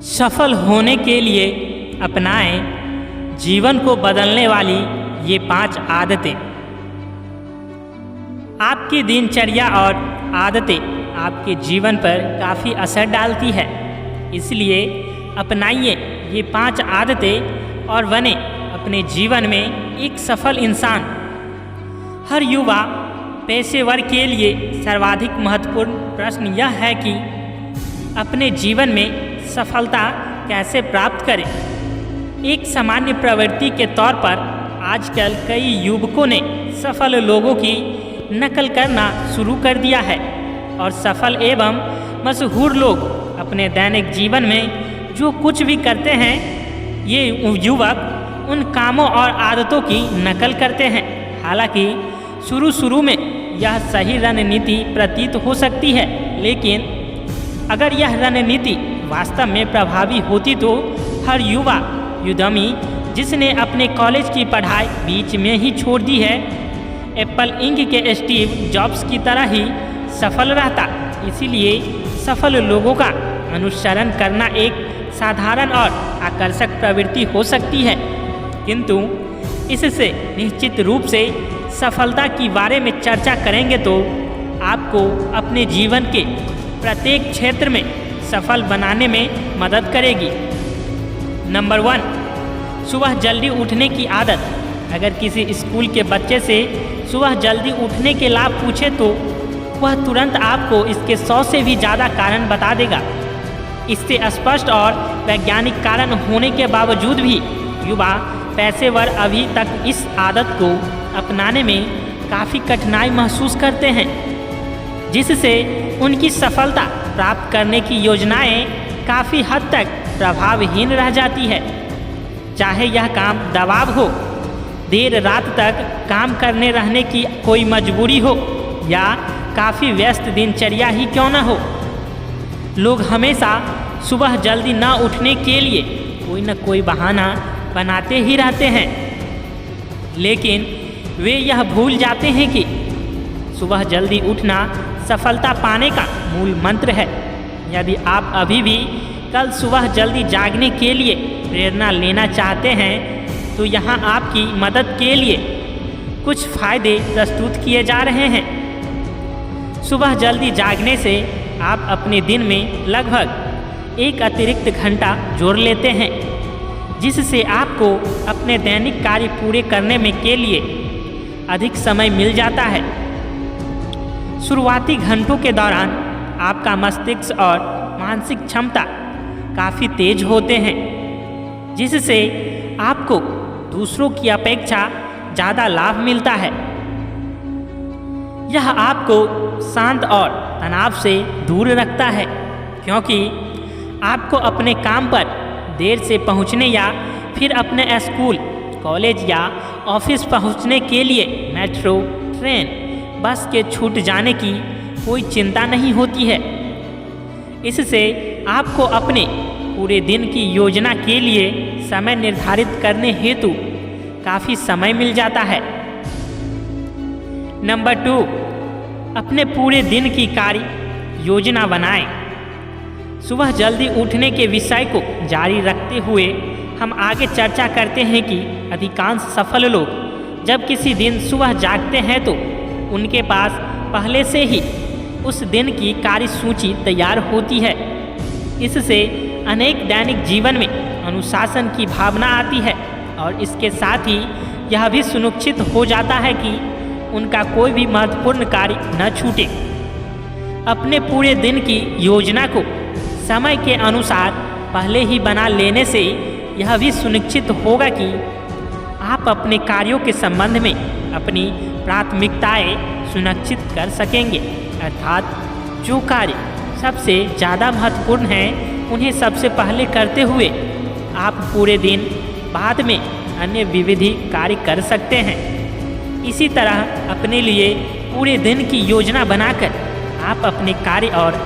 सफल होने के लिए अपनाएं जीवन को बदलने वाली ये 5 आदतें। आपकी दिनचर्या और आदतें आपके जीवन पर काफ़ी असर डालती है, इसलिए अपनाइए ये 5 आदतें और बने अपने जीवन में एक सफल इंसान। हर युवा पेशेवर के लिए सर्वाधिक महत्वपूर्ण प्रश्न यह है कि अपने जीवन में सफलता कैसे प्राप्त करें। एक सामान्य प्रवृत्ति के तौर पर आजकल कई युवकों ने सफल लोगों की नकल करना शुरू कर दिया है और सफल एवं मशहूर लोग अपने दैनिक जीवन में जो कुछ भी करते हैं, ये युवक उन कामों और आदतों की नकल करते हैं। हालांकि शुरू में यह सही रणनीति प्रतीत हो सकती है, लेकिन अगर यह रणनीति वास्तव में प्रभावी होती तो हर युवा उद्यमी जिसने अपने कॉलेज की पढ़ाई बीच में ही छोड़ दी है, एप्पल इंक के स्टीव जॉब्स की तरह ही सफल रहता। इसीलिए सफल लोगों का अनुसरण करना एक साधारण और आकर्षक प्रवृत्ति हो सकती है, किंतु इससे निश्चित रूप से सफलता के बारे में चर्चा करेंगे तो आपको अपने जीवन के प्रत्येक क्षेत्र में सफल बनाने में मदद करेगी। नंबर 1, सुबह जल्दी उठने की आदत। अगर किसी स्कूल के बच्चे से सुबह जल्दी उठने के लाभ पूछे तो वह तुरंत आपको इसके 100 से भी ज़्यादा कारण बता देगा। इससे स्पष्ट और वैज्ञानिक कारण होने के बावजूद भी युवा पेशेवर अभी तक इस आदत को अपनाने में काफ़ी कठिनाई महसूस करते हैं, जिससे उनकी सफलता प्राप्त करने की योजनाएं काफ़ी हद तक प्रभावहीन रह जाती है। चाहे यह काम दबाव हो, देर रात तक काम करने रहने की कोई मजबूरी हो या काफ़ी व्यस्त दिनचर्या ही क्यों न हो, लोग हमेशा सुबह जल्दी न उठने के लिए कोई न कोई बहाना बनाते ही रहते हैं। लेकिन वे यह भूल जाते हैं कि सुबह जल्दी उठना सफलता पाने का मूल मंत्र है। यदि आप अभी भी कल सुबह जल्दी जागने के लिए प्रेरणा लेना चाहते हैं तो यहाँ आपकी मदद के लिए कुछ फ़ायदे प्रस्तुत किए जा रहे हैं। सुबह जल्दी जागने से आप अपने दिन में लगभग 1 अतिरिक्त घंटा जोड़ लेते हैं, जिससे आपको अपने दैनिक कार्य पूरे करने में के लिए अधिक समय मिल जाता है। शुरुआती घंटों के दौरान आपका मस्तिष्क और मानसिक क्षमता काफ़ी तेज होते हैं, जिससे आपको दूसरों की अपेक्षा ज़्यादा लाभ मिलता है। यह आपको शांत और तनाव से दूर रखता है, क्योंकि आपको अपने काम पर देर से पहुंचने या फिर अपने स्कूल, कॉलेज या ऑफिस पहुंचने के लिए मेट्रो, ट्रेन, बस के छूट जाने की कोई चिंता नहीं होती है। इससे आपको अपने पूरे दिन की योजना के लिए समय निर्धारित करने हेतु काफ़ी समय मिल जाता है। नंबर 2, अपने पूरे दिन की कार्य योजना बनाएं। सुबह जल्दी उठने के विषय को जारी रखते हुए हम आगे चर्चा करते हैं कि अधिकांश सफल लोग जब किसी दिन सुबह जागते हैं तो उनके पास पहले से ही उस दिन की कार्य सूची तैयार होती है। इससे अनेक दैनिक जीवन में अनुशासन की भावना आती है और इसके साथ ही यह भी सुनिश्चित हो जाता है कि उनका कोई भी महत्वपूर्ण कार्य न छूटे। अपने पूरे दिन की योजना को समय के अनुसार पहले ही बना लेने से यह भी सुनिश्चित होगा कि आप अपने कार्यों के संबंध में अपनी प्राथमिकताएं सुनिश्चित कर सकेंगे, अर्थात जो कार्य सबसे ज़्यादा महत्वपूर्ण हैं उन्हें सबसे पहले करते हुए आप पूरे दिन बाद में अन्य विविध कार्य कर सकते हैं। इसी तरह अपने लिए पूरे दिन की योजना बनाकर आप अपने कार्य और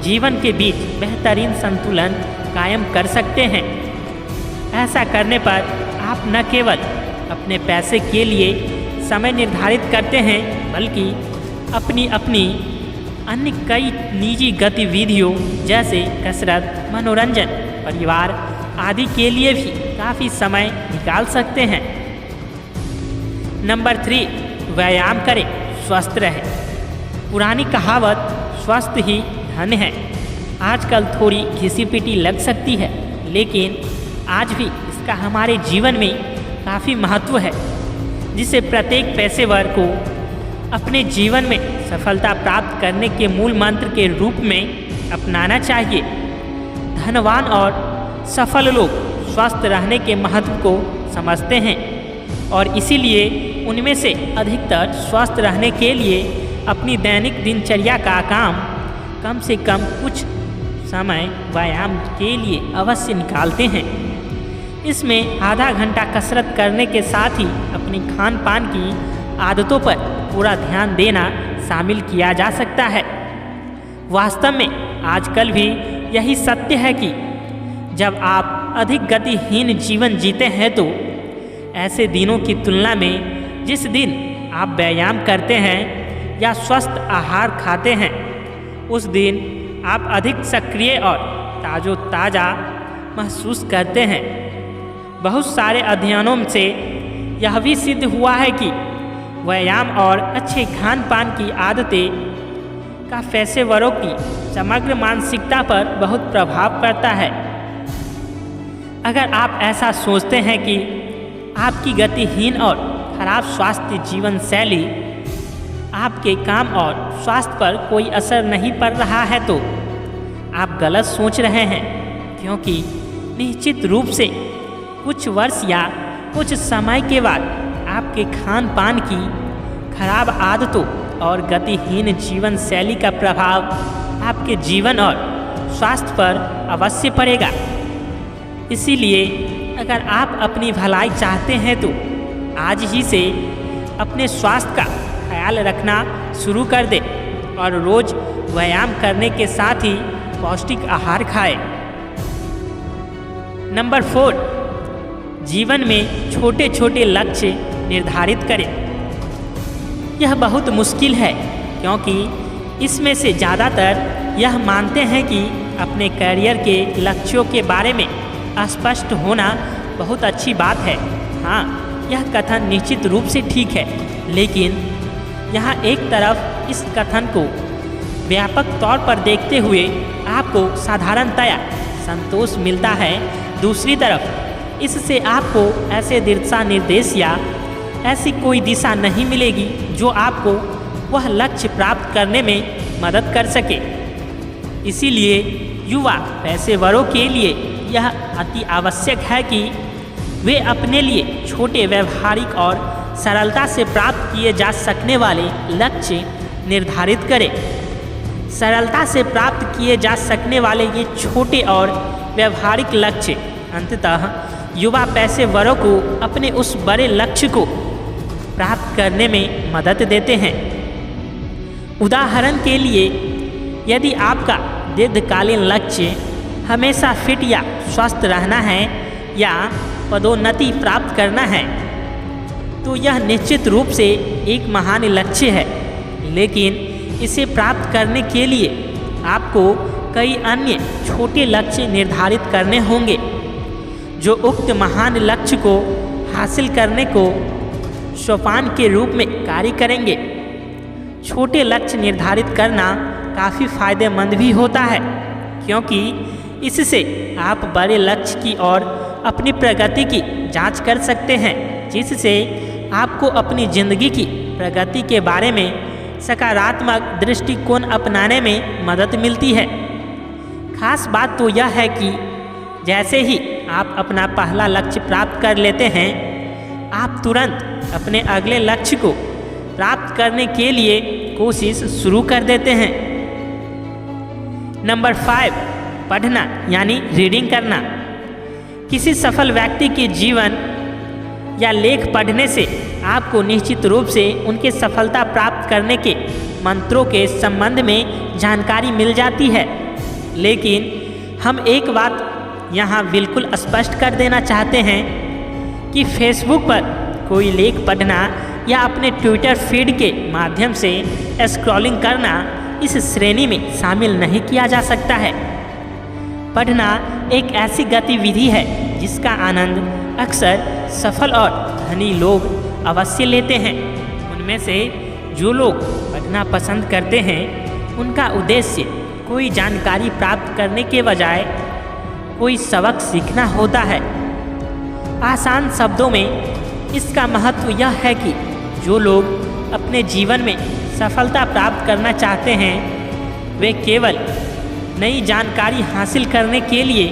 जीवन के बीच बेहतरीन संतुलन कायम कर सकते हैं। ऐसा करने पर आप न केवल अपने पैसे के लिए समय निर्धारित करते हैं, बल्कि अपनी अन्य कई निजी गतिविधियों जैसे कसरत, मनोरंजन, परिवार आदि के लिए भी काफ़ी समय निकाल सकते हैं। नंबर 3, व्यायाम करें, स्वस्थ रहें। पुरानी कहावत स्वस्थ ही धन है आजकल थोड़ी घिसी पिटी लग सकती है, लेकिन आज भी इसका हमारे जीवन में काफ़ी महत्व है, जिसे प्रत्येक पेशेवर को अपने जीवन में सफलता प्राप्त करने के मूल मंत्र के रूप में अपनाना चाहिए। धनवान और सफल लोग स्वस्थ रहने के महत्व को समझते हैं और इसीलिए उनमें से अधिकतर स्वस्थ रहने के लिए अपनी दैनिक दिनचर्या का काम कम से कम कुछ समय व्यायाम के लिए अवश्य निकालते हैं। इसमें आधा घंटा कसरत करने के साथ ही अपनी खान पान की आदतों पर पूरा ध्यान देना शामिल किया जा सकता है। वास्तव में आजकल भी यही सत्य है कि जब आप अधिक गतिहीन जीवन जीते हैं तो ऐसे दिनों की तुलना में जिस दिन आप व्यायाम करते हैं या स्वस्थ आहार खाते हैं, उस दिन आप अधिक सक्रिय और ताज़ा महसूस करते हैं। बहुत सारे अध्ययनों से यह भी सिद्ध हुआ है कि व्यायाम और अच्छे खान पान की आदतें का पेशेवरों की समग्र मानसिकता पर बहुत प्रभाव पड़ता है। अगर आप ऐसा सोचते हैं कि आपकी गतिहीन और खराब स्वास्थ्य जीवन शैली आपके काम और स्वास्थ्य पर कोई असर नहीं पड़ रहा है तो आप गलत सोच रहे हैं, क्योंकि निश्चित रूप से कुछ वर्ष या कुछ समय के बाद आपके खान पान की खराब आदतों और गतिहीन जीवन शैली का प्रभाव आपके जीवन और स्वास्थ्य पर अवश्य पड़ेगा। इसीलिए अगर आप अपनी भलाई चाहते हैं तो आज ही से अपने स्वास्थ्य का ख्याल रखना शुरू कर दें और रोज़ व्यायाम करने के साथ ही पौष्टिक आहार खाएं। नंबर 4, जीवन में छोटे छोटे लक्ष्य निर्धारित करें। यह बहुत मुश्किल है, क्योंकि इसमें से ज़्यादातर यह मानते हैं कि अपने करियर के लक्ष्यों के बारे में स्पष्ट होना बहुत अच्छी बात है। हाँ, यह कथन निश्चित रूप से ठीक है, लेकिन यहाँ एक तरफ इस कथन को व्यापक तौर पर देखते हुए आपको साधारणतया संतोष मिलता है, दूसरी तरफ इससे आपको ऐसे दिशा निर्देश या ऐसी कोई दिशा नहीं मिलेगी जो आपको वह लक्ष्य प्राप्त करने में मदद कर सके। इसीलिए युवा पेशेवरों के लिए यह अति आवश्यक है कि वे अपने लिए छोटे व्यवहारिक और सरलता से प्राप्त किए जा सकने वाले लक्ष्य निर्धारित करें। सरलता से प्राप्त किए जा सकने वाले ये छोटे और व्यवहारिक लक्ष्य अंततः युवा पेशेवरों को अपने उस बड़े लक्ष्य को प्राप्त करने में मदद देते हैं। उदाहरण के लिए, यदि आपका दीर्घकालीन लक्ष्य हमेशा फिट या स्वस्थ रहना है या पदोन्नति प्राप्त करना है, तो यह निश्चित रूप से एक महान लक्ष्य है, लेकिन इसे प्राप्त करने के लिए आपको कई अन्य छोटे लक्ष्य निर्धारित करने होंगे, जो उक्त महान लक्ष्य को हासिल करने को सोपान के रूप में कार्य करेंगे। छोटे लक्ष्य निर्धारित करना काफ़ी फायदेमंद भी होता है, क्योंकि इससे आप बड़े लक्ष्य की ओर अपनी प्रगति की जांच कर सकते हैं, जिससे आपको अपनी ज़िंदगी की प्रगति के बारे में सकारात्मक दृष्टिकोण अपनाने में मदद मिलती है। खास बात तो यह है कि जैसे ही आप अपना पहला लक्ष्य प्राप्त कर लेते हैं, आप तुरंत अपने अगले लक्ष्य को प्राप्त करने के लिए कोशिश शुरू कर देते हैं। नंबर 5, पढ़ना यानी रीडिंग करना। किसी सफल व्यक्ति के जीवन या लेख पढ़ने से आपको निश्चित रूप से उनके सफलता प्राप्त करने के मंत्रों के संबंध में जानकारी मिल जाती है, लेकिन हम एक बात यहाँ बिल्कुल स्पष्ट कर देना चाहते हैं कि फेसबुक पर कोई लेख पढ़ना या अपने ट्विटर फीड के माध्यम से स्क्रॉलिंग करना इस श्रेणी में शामिल नहीं किया जा सकता है। पढ़ना एक ऐसी गतिविधि है जिसका आनंद अक्सर सफल और धनी लोग अवश्य लेते हैं। उनमें से जो लोग पढ़ना पसंद करते हैं उनका उद्देश्य कोई जानकारी प्राप्त करने के बजाय कोई सबक सीखना होता है। आसान शब्दों में इसका महत्व यह है कि जो लोग अपने जीवन में सफलता प्राप्त करना चाहते हैं वे केवल नई जानकारी हासिल करने के लिए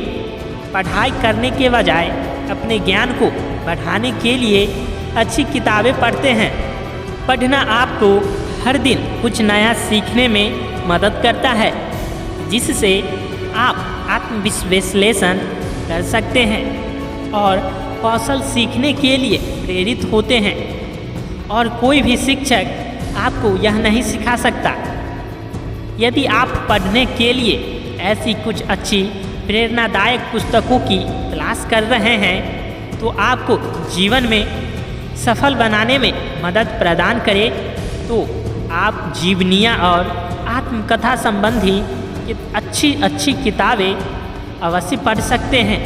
पढ़ाई करने के बजाय अपने ज्ञान को बढ़ाने के लिए अच्छी किताबें पढ़ते हैं। पढ़ना आपको हर दिन कुछ नया सीखने में मदद करता है जिससे आप आत्मविश्लेषण कर सकते हैं और कौशल सीखने के लिए प्रेरित होते हैं और कोई भी शिक्षक आपको यह नहीं सिखा सकता। यदि आप पढ़ने के लिए ऐसी कुछ अच्छी प्रेरणादायक पुस्तकों की तलाश कर रहे हैं तो आपको जीवन में सफल बनाने में मदद प्रदान करे तो आप जीवनियाँ और आत्मकथा संबंधी अच्छी किताबें अवश्य पढ़ सकते हैं।